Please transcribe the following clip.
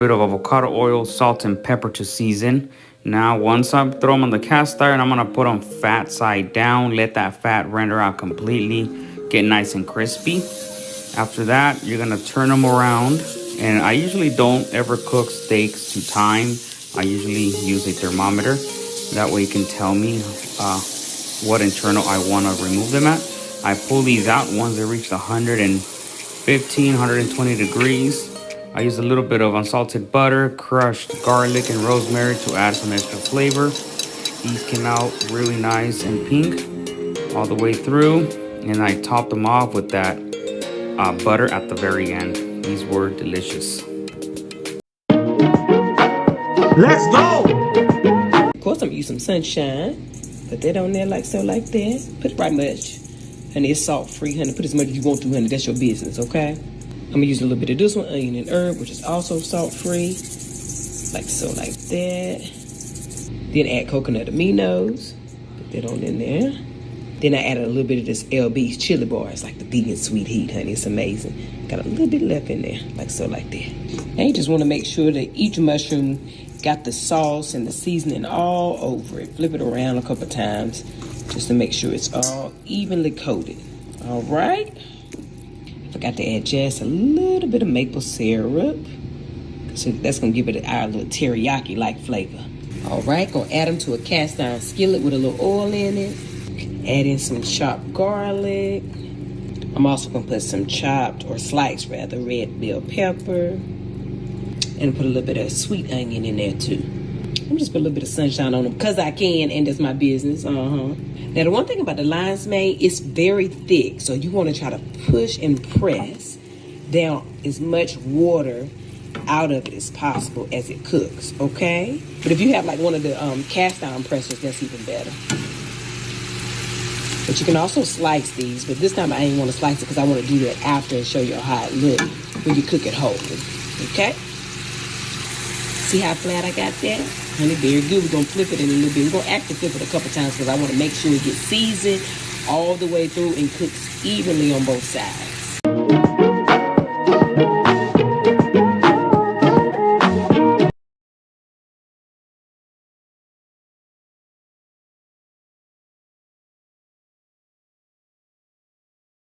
bit of avocado oil, salt, and pepper to season. Now, once I throw them on the cast iron, I'm gonna put them fat side down, let that fat render out completely, get nice and crispy. After that, you're gonna turn them around. And I usually don't ever cook steaks to time. I usually use a thermometer. That way, you can tell me what internal I wanna remove them at. I pull these out once they reach 115, 120 degrees. I use a little bit of unsalted butter, crushed garlic, and rosemary to add some extra flavor. These came out really nice and pink all the way through. And I topped them off with that butter at the very end. These were delicious. Let's go! Of course, I'm using some sunshine. Put that on there like so, like that. Put right much. Honey, it's salt free, honey. Put as much as you want to, honey. That's your business, okay? I'm gonna use a little bit of this one, onion and herb, which is also salt free. Like so, like that. Then add coconut aminos. Put that on in there. Then I added a little bit of this LB's chili bar. It's like the vegan sweet heat, honey. It's amazing. Got a little bit left in there, like so, like that. And you just want to make sure that each mushroom got the sauce and the seasoning all over it. Flip it around a couple times just to make sure it's all evenly coated. All right. Forgot to add just a little bit of maple syrup. So that's going to give it our little teriyaki-like flavor. All right, going to add them to a cast iron skillet with a little oil in it. Add in some chopped garlic. I'm also going to put some chopped, or sliced rather, red bell pepper. And put a little bit of sweet onion in there too. I'm just put a little bit of sunshine on them because I can, and that's my business. Now, the one thing about the lion's mane, it's very thick. So you want to try to push and press down as much water out of it as possible as it cooks, okay? But if you have like one of the cast iron pressers, that's even better. But you can also slice these, but this time I ain't want to slice it because I want to do that after and show you how it looks when you cook it whole, okay? See how flat I got that? Honey, very good. We're going to flip it in a little bit. We're going to actually flip it a couple times because I want to make sure it gets seasoned all the way through and cooks evenly on both sides.